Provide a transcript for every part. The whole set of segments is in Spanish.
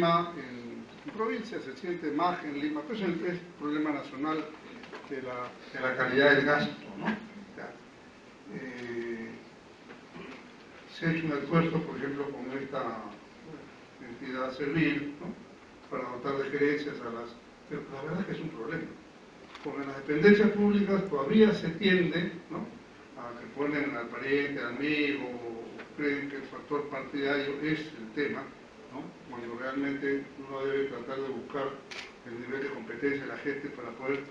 problema en provincia, se siente más en Lima, pero es el problema nacional de la calidad del gasto, ¿no? Se ha hecho un esfuerzo, por ejemplo, con esta entidad servil, ¿no?, para dotar de gerencias a las... Pero la verdad es que es un problema, porque en las dependencias públicas todavía se tiende, ¿no?, a que ponen al pariente, al amigo, o creen que el factor partidario es el tema, ¿no?, cuando realmente uno debe tratar de buscar el nivel de competencia de la gente para poder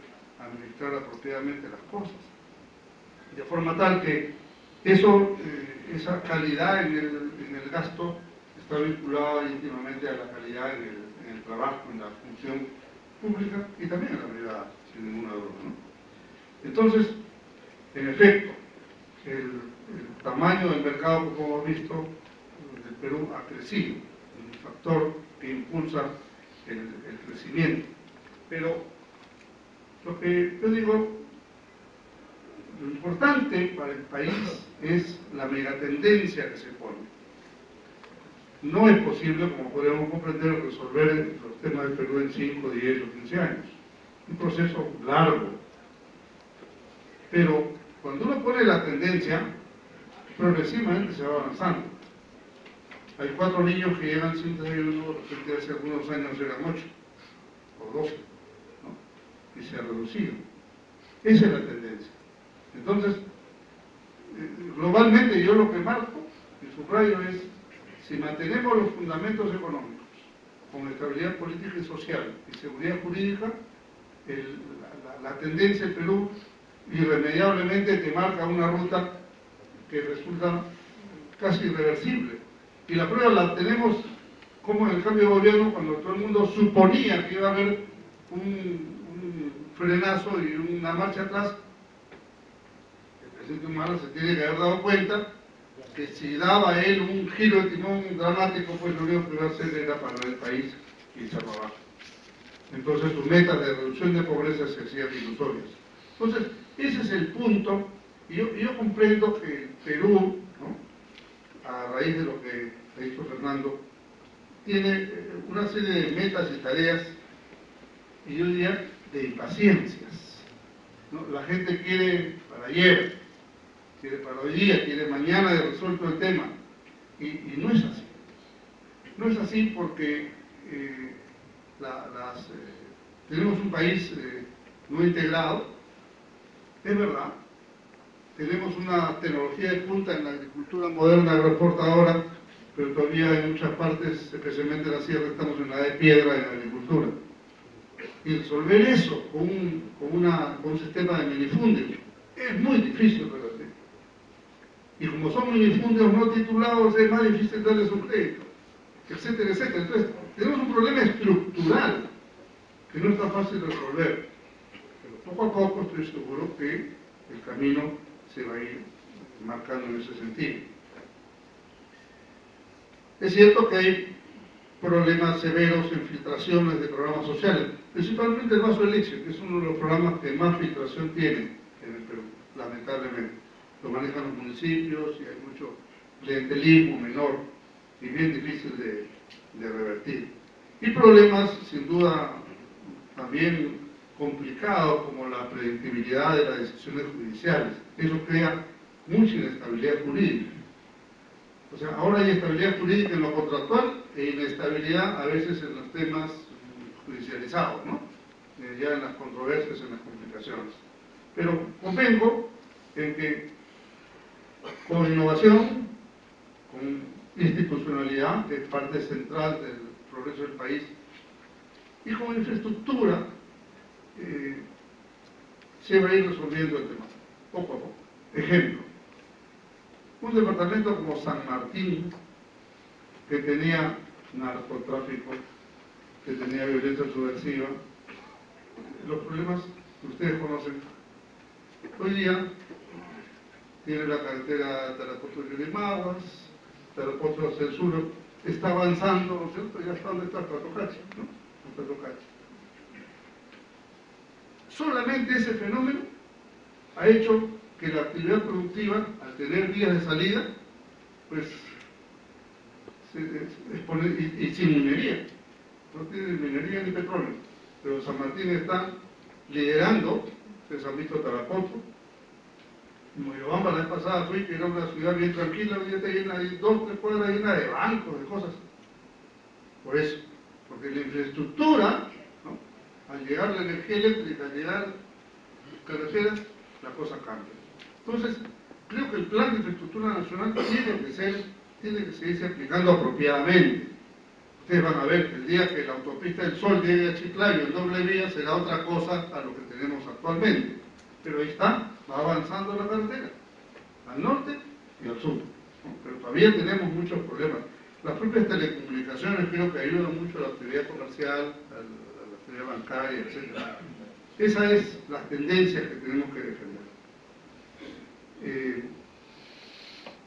administrar apropiadamente las cosas. De forma tal que esa calidad en el gasto está vinculada íntimamente a la calidad en el trabajo, en la función pública y también en la privada, sin ninguna duda, ¿no? Entonces, en efecto, el tamaño del mercado, como hemos visto, del Perú ha crecido, un factor que impulsa el crecimiento. Pero lo que yo digo, lo importante para el país es la megatendencia que se pone. No es posible, como podemos comprender, resolver los temas del Perú en 5, 10 o 15 años. Un proceso largo. Pero cuando uno pone la tendencia, progresivamente se va avanzando. Hay 4 niños que llegan sin desayuno, de hace algunos años eran 8 o 12, ¿no?, y se ha reducido. Esa es la tendencia. Entonces, globalmente yo lo que marco y subrayo es, si mantenemos los fundamentos económicos con estabilidad política y social y seguridad jurídica, la tendencia del Perú irremediablemente te marca una ruta que resulta casi irreversible. Y la prueba la tenemos como en el cambio de gobierno, cuando todo el mundo suponía que iba a haber un frenazo y una marcha atrás. El presidente Humala se tiene que haber dado cuenta que si daba él un giro de timón dramático, pues lo único que iba a hacer era parar el país y echarlo abajo. Entonces sus metas de reducción de pobreza se hacían ilusorias. Entonces, ese es el punto, y yo comprendo que Perú, ¿no?, a raíz de lo que ha dicho Fernando, tiene una serie de metas y tareas, y yo diría, de impaciencias, ¿no? La gente quiere para ayer, quiere para hoy día, quiere mañana de resuelto el tema, y no es así. No es así porque tenemos un país no integrado, es verdad. Tenemos una tecnología de punta en la agricultura moderna agroexportadora, pero todavía en muchas partes, especialmente en la sierra, estamos en la edad de piedra en la agricultura. Y resolver eso con un sistema de minifundios es muy difícil, ¿verdad? Y como son minifundios no titulados, es más difícil darles un crédito, etcétera, etcétera. Entonces, tenemos un problema estructural que no es tan fácil de resolver. Pero poco a poco estoy seguro que el camino se va a ir marcando en ese sentido. Es cierto que hay problemas severos en filtraciones de programas sociales, principalmente el Vaso de Leche, que es uno de los programas que más filtración tiene en el Perú, lamentablemente. Lo manejan los municipios y hay mucho clientelismo menor y bien difícil de revertir. Y problemas, sin duda, también complicados, como la predictibilidad de las decisiones judiciales. Eso crea mucha inestabilidad jurídica. O sea, ahora hay estabilidad jurídica en lo contractual e inestabilidad a veces en los temas judicializados, ¿no? Ya en las controversias, en las complicaciones. Pero convengo en que con innovación, con institucionalidad, que es parte central del progreso del país, y con infraestructura, se va a ir resolviendo el tema, poco a poco. Ejemplo, un departamento como San Martín, que tenía narcotráfico, que tenía violencia subversiva, los problemas que ustedes conocen, hoy día tiene la carretera Tarapoto-Yurimaguas, Tarapoto-Censuro, está avanzando, ¿no es cierto? Ya está donde está Tatocachi, ¿no? Tatocachi. Solamente ese fenómeno ha hecho que la actividad productiva, al tener vías de salida, pues, y sin minería, no tiene minería ni petróleo, pero San Martín está liderando. Ustedes han visto Tarapoto. Moyobamba la vez pasada fui, que era una ciudad bien tranquila, hoy día está llena de 2-3 cuadras llena de bancos, de cosas. Por eso, porque la infraestructura, ¿no? Al llegar la energía eléctrica, al llegar las carreteras, la cosa cambia. Entonces, creo que el plan de infraestructura nacional tiene que seguirse aplicando apropiadamente. Ustedes van a ver que el día que la autopista del Sol llegue a Chiclayo en doble vía será otra cosa a lo que tenemos actualmente. Pero ahí está, va avanzando la carretera, al norte y al sur, ¿no? Pero todavía tenemos muchos problemas. Las propias telecomunicaciones creo que ayudan mucho a la actividad comercial, a la actividad bancaria, etc. Esas es las tendencias que tenemos que defender.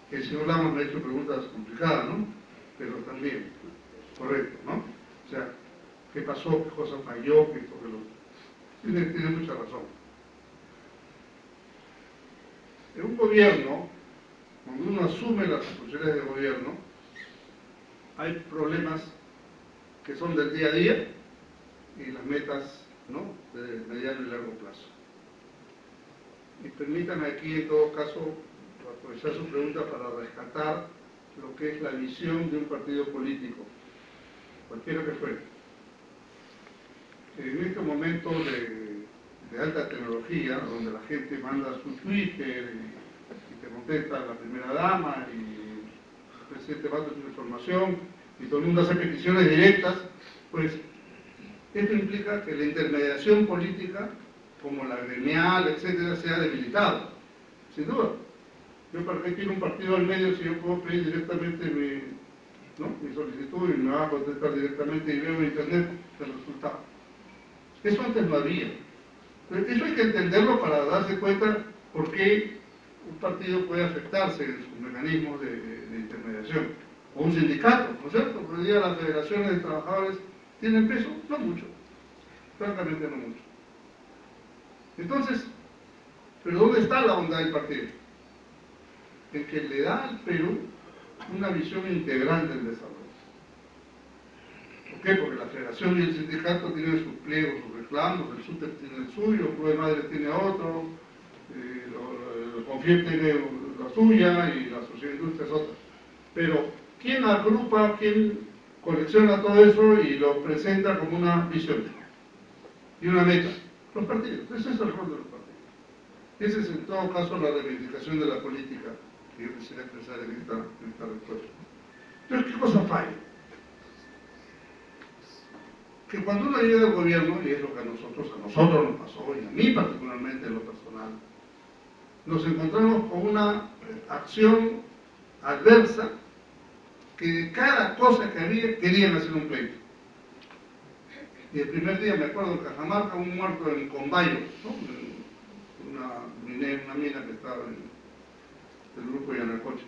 El señor Lamas me ha hecho preguntas complicadas, ¿no? Pero también, correcto, ¿no? O sea, ¿qué pasó? ¿Qué cosa falló? ¿Qué esto, qué lo otro? Tiene mucha razón. En un gobierno, cuando uno asume las responsabilidades de gobierno, hay problemas que son del día a día y las metas, ¿no?, de mediano y largo plazo. Y permítanme aquí, en todo caso, aprovechar su pregunta para rescatar lo que es la visión de un partido político, cualquiera que fuere. En este momento de alta tecnología, donde la gente manda su Twitter y te contesta la primera dama y el presidente manda su información y todo el mundo hace peticiones directas, pues esto implica que la intermediación política, como la gremial, etcétera, sea debilitada, sin duda. Yo para qué quiero un partido al medio si yo puedo pedir directamente mi solicitud y me va a contestar directamente y veo en internet el resultado. Eso antes no había. Eso hay que entenderlo para darse cuenta por qué un partido puede afectarse en sus mecanismos de intermediación. O un sindicato, ¿no es cierto? Porque hoy día las federaciones de trabajadores tienen peso, no mucho, francamente no mucho. Entonces, ¿pero dónde está la bondad del partido? En que le da al Perú una visión integral del desarrollo. ¿Por qué? Porque la federación y el sindicato tienen sus pliegos, sus reclamos, el SUTEP tiene el suyo, el Club de Madres tiene otro, el CONFIEP tiene la suya y la Sociedad de Industrias otra. Pero, ¿quién agrupa, quién colecciona todo eso y lo presenta como una visión y una meta? Los partidos. Ese es el rol de los partidos. Esa es en todo caso la reivindicación de la política que yo quisiera expresar en esta respuesta. Entonces, ¿qué cosa falla? Que cuando uno llega al gobierno, y es lo que a nosotros nos pasó, y a mí particularmente en lo personal, nos encontramos con una acción adversa que de cada cosa que había querían hacer un pleito. Y el primer día me acuerdo en Cajamarca, un muerto en Combayo, ¿no? Una mina que estaba en el grupo de Yanacocha.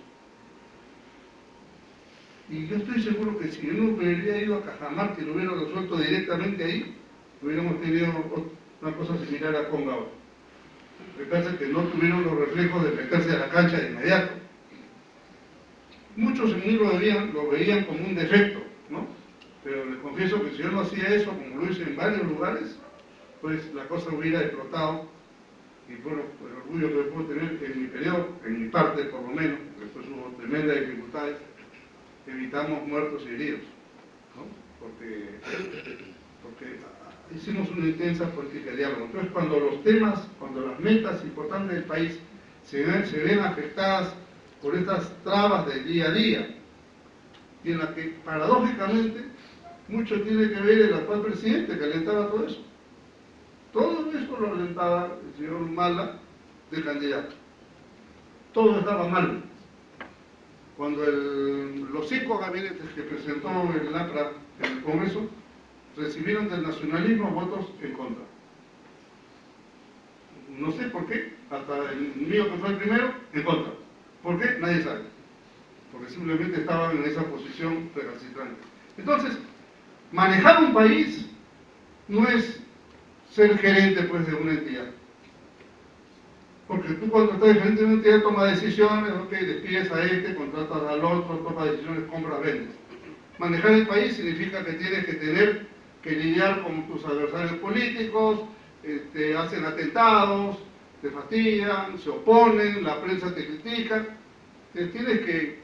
Y yo estoy seguro que si uno hubiera ido a Cajamarca y lo hubiera resuelto directamente ahí, hubiéramos tenido una cosa similar a Conga ahora. Me parece que no tuvieron los reflejos de meterse a la cancha de inmediato. Muchos en mí lo veían como un defecto, ¿no? Pero les confieso que si yo no hacía eso, como lo hice en varios lugares, pues la cosa hubiera explotado. Y bueno, el orgullo que puedo tener en mi periodo, en mi parte por lo menos, porque después hubo tremendas dificultades, evitamos muertos y heridos, ¿no? Porque hicimos una intensa política de diálogo. Entonces, cuando los temas, cuando las metas importantes del país se ven afectadas por estas trabas del día a día, y en la que paradójicamente mucho tiene que ver el actual presidente que alentaba todo eso. Todo eso lo alentaba el señor Humala de candidato. Todo estaba mal. Cuando los 5 gabinetes que presentó el APRA en el Congreso recibieron del nacionalismo votos en contra. No sé por qué, hasta el mío que fue el primero, en contra. ¿Por qué? Nadie sabe. Porque simplemente estaban en esa posición recalcitrante. Entonces, manejar un país no es ser gerente pues de una entidad. Porque tú cuando estás gerente de una entidad tomas decisiones, ok, despides a este, contratas al otro, tomas decisiones, compras, vendes. Manejar el país significa que tienes que tener que lidiar con tus adversarios políticos, hacen atentados, te fastidian, se oponen, la prensa te critica, tienes que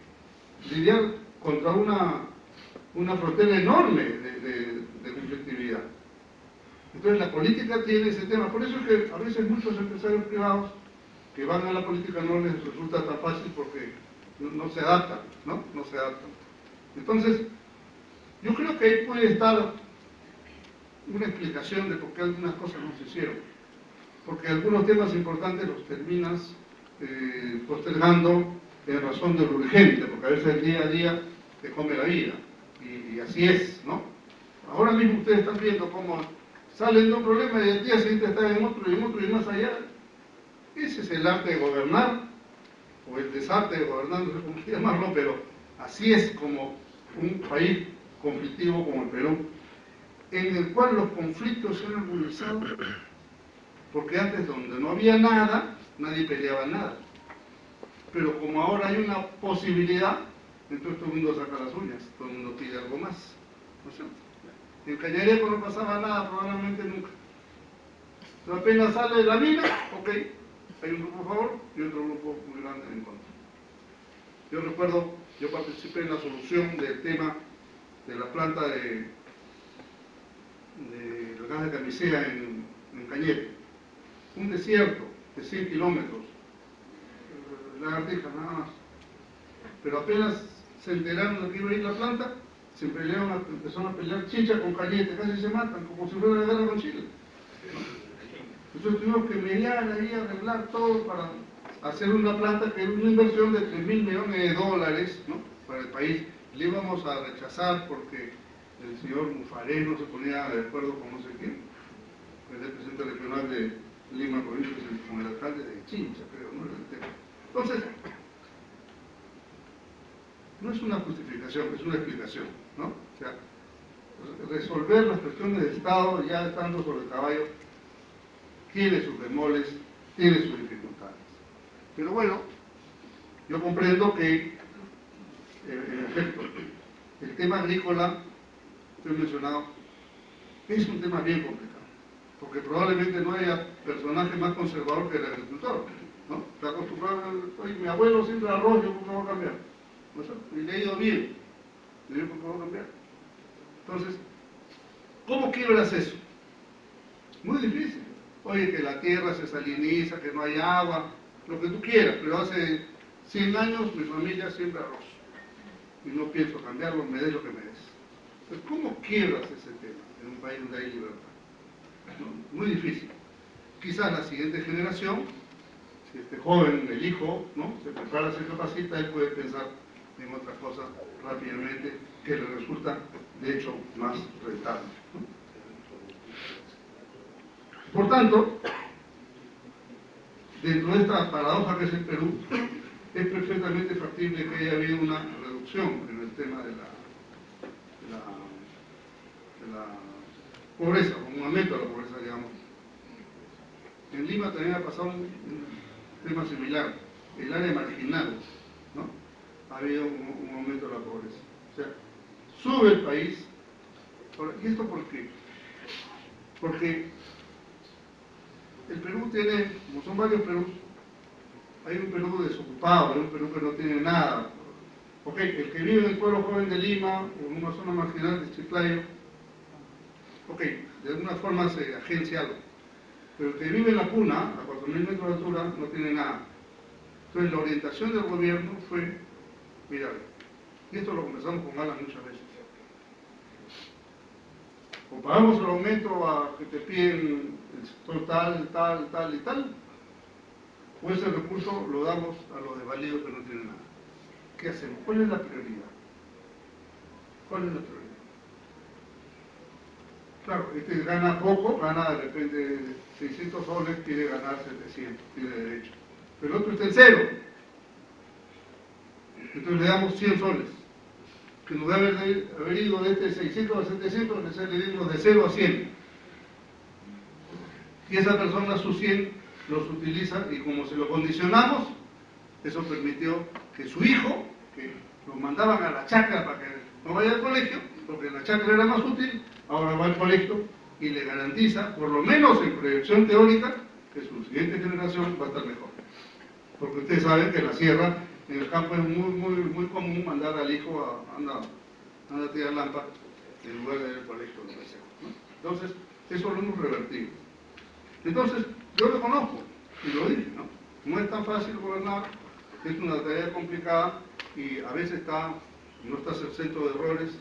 lidiar contra una frontera enorme de conflictividad. Entonces la política tiene ese tema, por eso es que a veces muchos empresarios privados que van a la política no les resulta tan fácil porque no se adaptan, ¿no? No se adaptan. Entonces, yo creo que ahí puede estar una explicación de por qué algunas cosas no se hicieron. Porque algunos temas importantes los terminas postergando en razón de lo urgente, porque a veces el día a día te come la vida. Y así es, ¿no? Ahora mismo ustedes están viendo cómo salen de un problema y el día siguiente están en otro y más allá. Ese es el arte de gobernar, o el desarte de gobernar, no sé cómo llamarlo, pero así es como un país conflictivo como el Perú, en el cual los conflictos se han agudizado, porque antes donde no había nada, nadie peleaba nada. Pero como ahora hay una posibilidad, entonces todo el mundo saca las uñas, todo el mundo pide algo más, ¿no es cierto? En Cañareco no pasaba nada, probablemente nunca. Pero apenas sale de la mina, ok, hay un grupo a favor y otro grupo muy grande en contra. Yo recuerdo, yo participé en la solución del tema de la planta de gas de camisea en Cañete. Un desierto de 100 kilómetros, lagartijas nada más. Pero apenas se enteraron de que iba a ir la planta, empezaron a pelear Chincha con Cañete, casi se matan, como si fuera la guerra con Chile. Entonces tuvimos que mediar ahí, arreglar todo para hacer una planta que era una inversión de 3.000 millones de dólares, ¿no? Para el país. Le íbamos a rechazar porque el señor Mufaré no se ponía de acuerdo con no sé quién, el presidente regional de Lima Provincia, con el alcalde de Chincha, creo, ¿no? Entonces, no es una justificación, es una explicación, ¿no? O sea, resolver las cuestiones de Estado ya estando sobre el caballo tiene sus bemoles, tiene sus dificultades. Pero bueno, yo comprendo que, en efecto, el tema agrícola, que he mencionado, es un tema bien complicado, porque probablemente no haya personaje más conservador que el agricultor, ¿no? Está acostumbrado, oye, mi abuelo siempre arroz, yo ¿por qué voy a cambiar? ¿No es cierto? Y le ha ido bien, y yo ¿por qué voy a cambiar? Entonces, ¿cómo quiebras eso? Muy difícil. Oye, que la tierra se saliniza, que no hay agua, lo que tú quieras, pero hace 100 años mi familia siembra arroz. Y no pienso cambiarlo, me des lo que me des. Entonces, ¿cómo quiebras ese tema en un país donde hay libertad? ¿No? Muy difícil. Quizás la siguiente generación, si este joven, el hijo, ¿no? Se prepara, se capacita, él puede pensar en otras cosas rápidamente que le resultan, de hecho, más rentables, ¿no? Por tanto, dentro de esta paradoja que es el Perú, es perfectamente factible que haya habido una reducción en el tema de la pobreza, o un aumento de la pobreza, digamos. En Lima también ha pasado un tema similar, el área marginal, ¿no? Ha habido un aumento de la pobreza. O sea, sube el país. ¿Y esto por qué? Porque el Perú tiene, como son varios Perús, hay un Perú desocupado, hay un Perú que no tiene nada. Ok, el que vive en el pueblo joven de Lima, o en una zona marginal de Chiclayo, ok, de alguna forma se agencia algo. Pero el que vive en la Puna, a 4.000 metros de altura, no tiene nada. Entonces la orientación del gobierno fue, mira, y esto lo conversamos con Alan muchas veces, o pagamos el aumento a que te piden el sector tal y tal, o ese recurso lo damos a los desvalidos que no tienen nada. ¿Qué hacemos? ¿Cuál es la prioridad? ¿Cuál es la prioridad? Claro, este gana poco, gana de repente 600 soles, quiere ganar 700, tiene derecho. Pero el otro está en cero. Entonces le damos 100 soles. Que en lugar de haber ido de este 600 a 700, le dimos de 0 a 100. Y esa persona sus 100 los utiliza y como se lo condicionamos, eso permitió que su hijo, que lo mandaban a la chacra para que no vaya al colegio, porque la chacra era más útil, ahora va al colegio y le garantiza, por lo menos en proyección teórica, que su siguiente generación va a estar mejor. Porque ustedes saben que en la sierra, en el campo es muy común mandar al hijo a anda a tirar lámpara en lugar de ir al colegio, donde sea, ¿no? Entonces, eso lo hemos revertido. Entonces, yo lo conozco, y lo dije, ¿no? No es tan fácil gobernar, es una tarea complicada, y a veces no estás exento de errores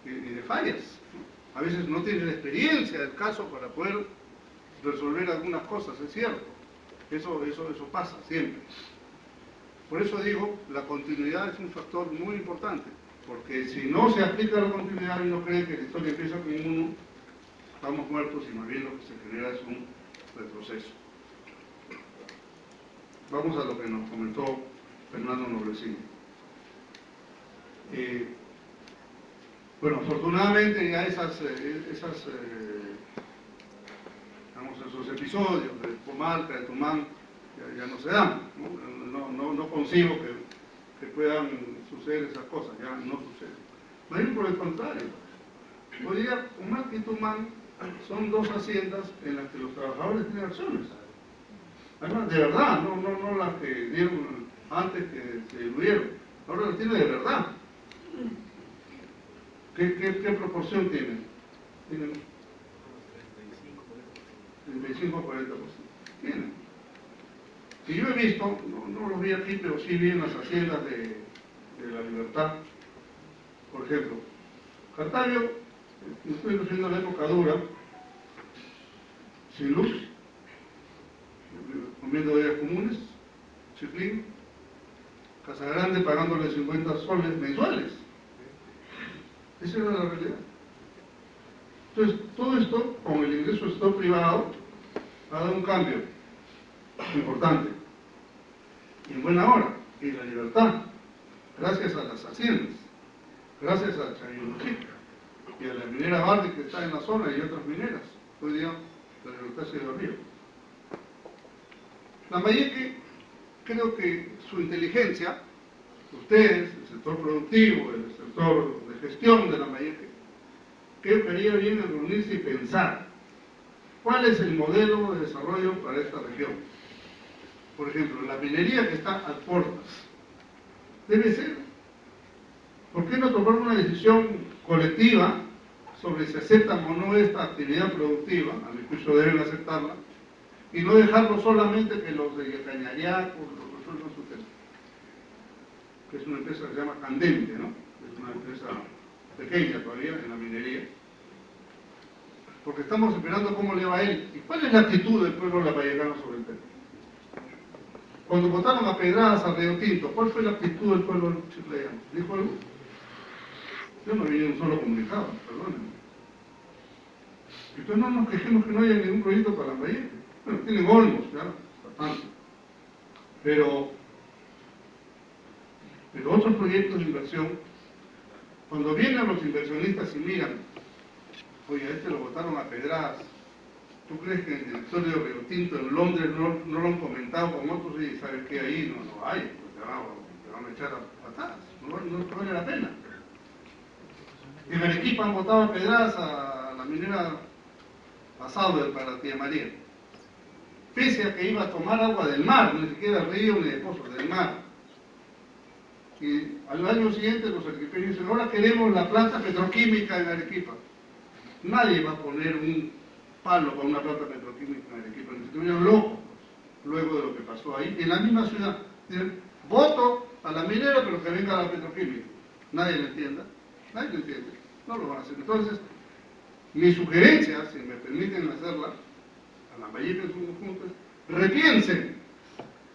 y de fallas, ¿no? A veces no tienes la experiencia del caso para poder resolver algunas cosas, es cierto. Eso pasa siempre. Por eso digo, la continuidad es un factor muy importante, porque si no se aplica la continuidad y no creen que la historia empieza con uno, estamos muertos y más bien lo que se genera es un retroceso. Vamos a lo que nos comentó Fernando Noblecini. Bueno, afortunadamente ya esos episodios de Pomalca, de Tumán, ya no se dan, no concibo que puedan suceder esas cosas, ya no suceden. Más bien por el contrario, hoy día Pomalca y Tumán son dos haciendas en las que los trabajadores tienen acciones. Además, de verdad, no las que dieron antes que se diluyeron, ahora las tiene de verdad. ¿Qué proporción tienen? Tienen 35 o 40%. Tienen. Y yo he visto, no los vi aquí, pero sí vi en las haciendas de La Libertad. Por ejemplo, Cartavio, estoy refiriendo a la época dura, sin luz, comiendo ollas comunes, Chiclín, Casa Grande pagándole 50 soles mensuales. Esa era la realidad. Entonces, todo esto, con el ingreso del sector privado, ha dado un cambio importante, y en buena hora, y La Libertad, gracias a las haciendas, gracias a Chayunochica y a la minera Bardi que está en la zona y otras mineras. Hoy día La Libertad se dio arriba. Lambayeque, creo que su inteligencia, ustedes, el sector productivo, el sector de gestión de Lambayeque, creo que haría bien en reunirse y pensar cuál es el modelo de desarrollo para esta región. Por ejemplo, la minería que está a puertas debe ser, ¿por qué no tomar una decisión colectiva sobre si aceptan o no esta actividad productiva? A mi juicio deben aceptarla, y no dejarlo solamente que los de Cañariaco lo resuelvan su tema, que es una empresa que se llama Candente, ¿no? Es una empresa pequeña todavía en la minería, porque estamos esperando cómo le va a él. ¿Y cuál es la actitud del pueblo lambayecano sobre el tema? Cuando votaron a pedradas a Río Tinto, ¿cuál fue la actitud del pueblo chiclayano? ¿Dijo algo? Yo no vi un solo comunicado, perdónenme. Entonces no nos quejemos que no haya ningún proyecto para Lambayeque. Bueno, tienen olmos, ya, bastante. Pero otros proyectos de inversión, cuando vienen los inversionistas y miran, oye, a este lo votaron a pedradas, ¿tú crees que en el directorio de Río Tinto en Londres no lo han comentado con otros y sabes que ahí no hay? Pues te van a echar a patadas, no vale la pena. En Arequipa han votado a pedradas a la minera Pasado para la Tía María, pese a que iba a tomar agua del mar, ni siquiera río ni de pozos, del mar. Y al año siguiente los arequipeños dicen, ahora queremos la planta petroquímica en Arequipa. Nadie va a poner un palo para una planta petroquímica en Arequipa, ni estuvieron locos luego de lo que pasó ahí. En la misma ciudad, dicen, voto a la minera, pero que venga la petroquímica. Nadie lo entiende, no lo van a hacer. Entonces, mi sugerencia, si me permiten hacerla, a Lambayeque en su conjunto, es repiensen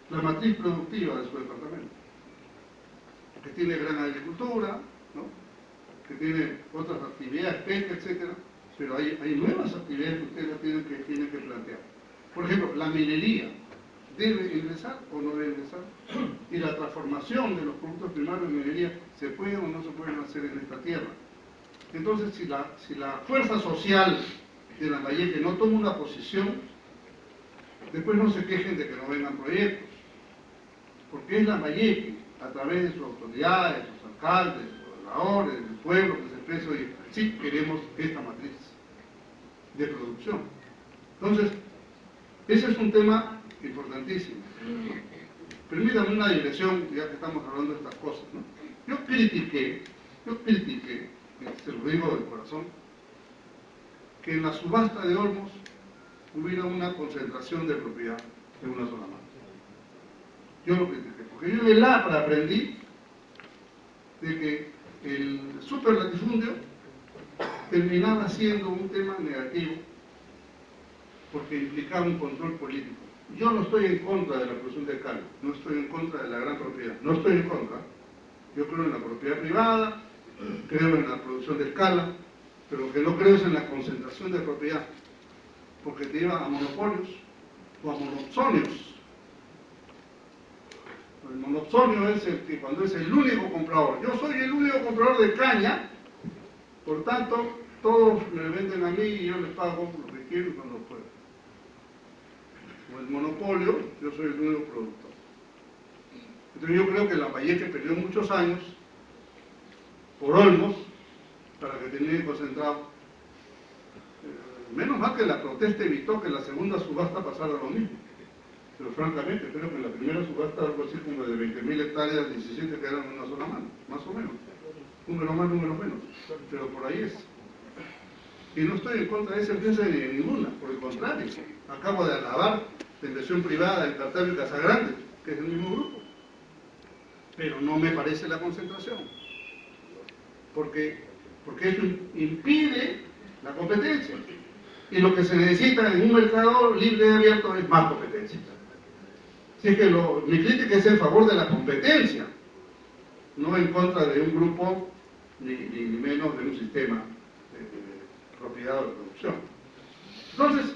la matriz productiva de su departamento, que tiene gran agricultura, ¿no? Que tiene otras actividades, pesca, etcétera, pero hay nuevas actividades que ustedes tienen que plantear. Por ejemplo, la minería, ¿debe ingresar o no debe ingresar? Y la transformación de los productos primarios de minería, ¿se pueden o no se pueden hacer en esta tierra? Entonces, si la fuerza social de Lambayeque no toma una posición, después no se quejen de que no vengan proyectos, porque es Lambayeque, a través de sus autoridades, sus alcaldes, sus gobernadores, del pueblo que se expreso y sí queremos esta matriz de producción. Entonces, ese es un tema importantísimo. Permítame una digresión, ya que estamos hablando de estas cosas, ¿no? Yo critiqué, se lo digo del corazón, que en la subasta de Olmos hubiera una concentración de propiedad en una sola mano. Yo lo critiqué, porque yo de Lapra aprendí de que el superlatifundio terminaba siendo un tema negativo porque implicaba un control político. Yo no estoy en contra de la producción de cal, no estoy en contra de la gran propiedad, no estoy en contra. Yo creo en la propiedad privada, creo en la producción de escala, pero lo que no creo es en la concentración de propiedad, porque te lleva a monopolios o a monopsonios. El monopsonio es el que cuando es el único comprador. Yo soy el único comprador de caña, por tanto, todos me venden a mí y yo les pago lo que quiero y cuando puedo. O el monopolio, yo soy el único productor. Entonces yo creo que Lambayeque perdió muchos años por Olmos para que termine concentrado. Menos mal que la protesta evitó que en la segunda subasta pasara lo mismo. Pero francamente creo que en la primera subasta algo así como de 20.000 hectáreas, 17 quedaron en una sola mano, más o menos. Número más, número menos. Pero por ahí es. Y no estoy en contra de esa empresa ni de ninguna, por el contrario. Acabo de alabar la inversión privada en Cartago y Casagrande, que es el mismo grupo. Pero no me parece la concentración. Porque eso impide la competencia. Y lo que se necesita en un mercado libre y abierto es más competencia. Así que mi crítica es en favor de la competencia, no en contra de un grupo, ni menos de un sistema de propiedad o de producción. Entonces,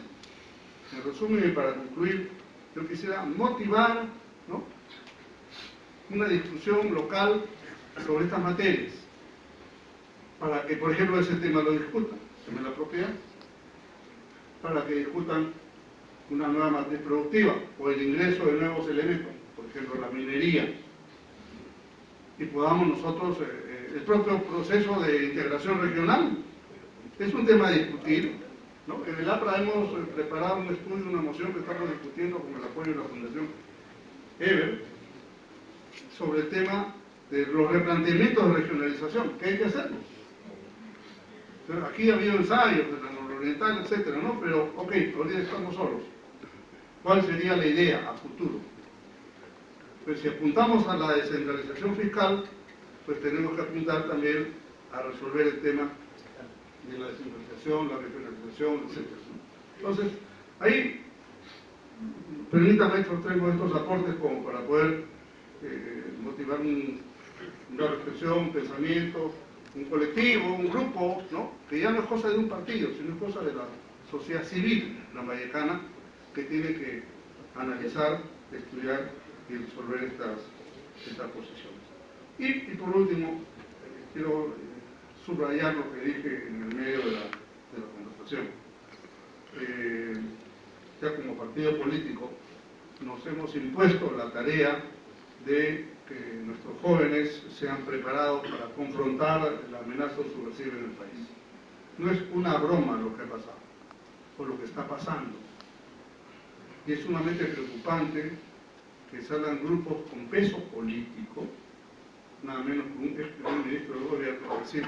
en resumen y para concluir, yo quisiera motivar, ¿no?, una discusión local sobre estas materias, para que, por ejemplo, ese tema lo discutan, sobre la propiedad, para que discutan una nueva matriz productiva o el ingreso de nuevos elementos, por ejemplo la minería, y podamos nosotros, el propio proceso de integración regional, es un tema a discutir, ¿no? En el APRA hemos preparado un estudio, una moción que estamos discutiendo con el apoyo de la Fundación Eber, sobre el tema de los replanteamientos de regionalización, que hay que hacerlo. Entonces, aquí ha habido ensayos de la nororiental, etcétera, ¿no? Pero, ok, ahorita estamos solos. ¿Cuál sería la idea a futuro? Pues si apuntamos a la descentralización fiscal, pues tenemos que apuntar también a resolver el tema de la descentralización, la regionalización, etcétera, ¿no? Entonces, ahí, permítame que traigo estos aportes como para poder motivar una reflexión, un pensamiento, un colectivo, un grupo, ¿no?, que ya no es cosa de un partido, sino es cosa de la sociedad civil lambayecana, que tiene que analizar, estudiar y resolver estas posiciones. Y por último, quiero subrayar lo que dije en el medio de la conversación. Ya como partido político nos hemos impuesto la tarea de que nuestros jóvenes sean preparados para confrontar la amenaza subversiva en el país. No es una broma lo que ha pasado, o lo que está pasando. Y es sumamente preocupante que salgan grupos con peso político, nada menos que un ex primer ministro del gobierno, para decir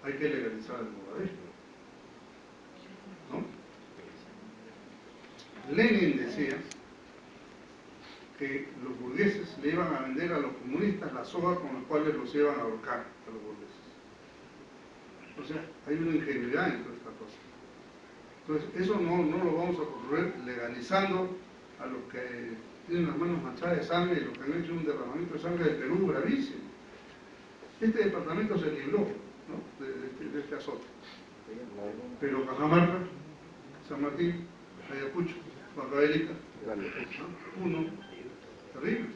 hay que legalizar el drogadicto, ¿no? Lenin decía que los burgueses le iban a vender a los comunistas la soga con las cuales los iban a ahorcar a los burgueses. O sea, hay una ingenuidad en toda esta cosa. Entonces, eso no lo vamos a construir legalizando a los que tienen las manos manchadas de sangre y los que han hecho un derramamiento de sangre del Perú gravísimo. Este departamento se libró, ¿no?, de este azote. Pero Cajamarca, San Martín, Ayacucho, Huancavelica, uno, terrible.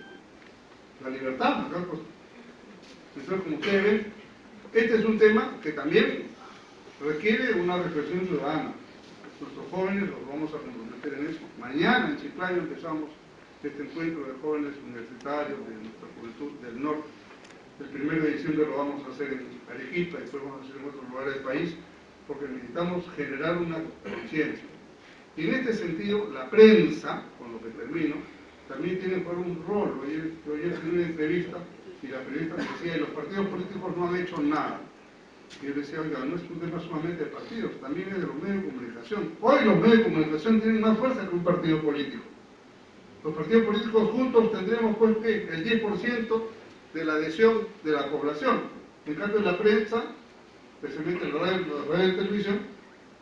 La libertad, acá, pues. Entonces, como ustedes ven, este es un tema que también requiere una reflexión ciudadana. Nuestros jóvenes los vamos a comprometer en eso. Mañana en Chiclayo empezamos este encuentro de jóvenes universitarios de nuestra juventud del norte, El 1 de diciembre lo vamos a hacer en Arequipa, después vamos a hacer en otros lugares del país, porque necesitamos generar una conciencia. Y en este sentido, la prensa, con lo que termino, también tiene que jugar un rol. Ayer tuve una entrevista y la periodista decía, los partidos políticos no han hecho nada. Y yo decía, oiga, no es un tema solamente de partidos, también es de los medios de comunicación. Hoy los medios de comunicación tienen más fuerza que un partido político. Los partidos políticos juntos tendremos pues que el 10% de la adhesión de la población. En cambio la prensa, especialmente la radio y televisión,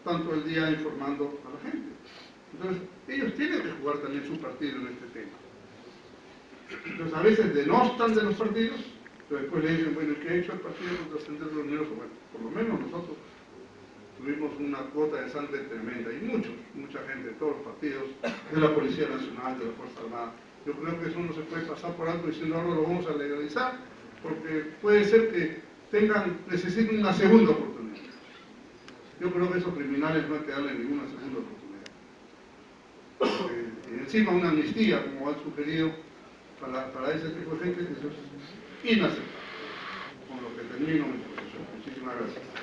tanto el día informando a la gente. Entonces, ellos tienen que jugar también su partido en este tema. Entonces, a veces denostan de los partidos, pero después le dicen, bueno, ¿qué ha hecho el partido contra Sendero Luminoso? Bueno, por lo menos nosotros tuvimos una cuota de sangre tremenda, y mucha gente de todos los partidos, de la Policía Nacional, de la Fuerza Armada. Yo creo que eso no se puede pasar por alto diciendo ahora lo vamos a legalizar, porque puede ser que necesiten una segunda oportunidad. Yo creo que esos criminales no hay que darle ninguna segunda oportunidad. Y encima una amnistía, como han sugerido, para ese tipo de gente, eso es inaceptable. Con lo que termino mi exposición. Muchísimas gracias.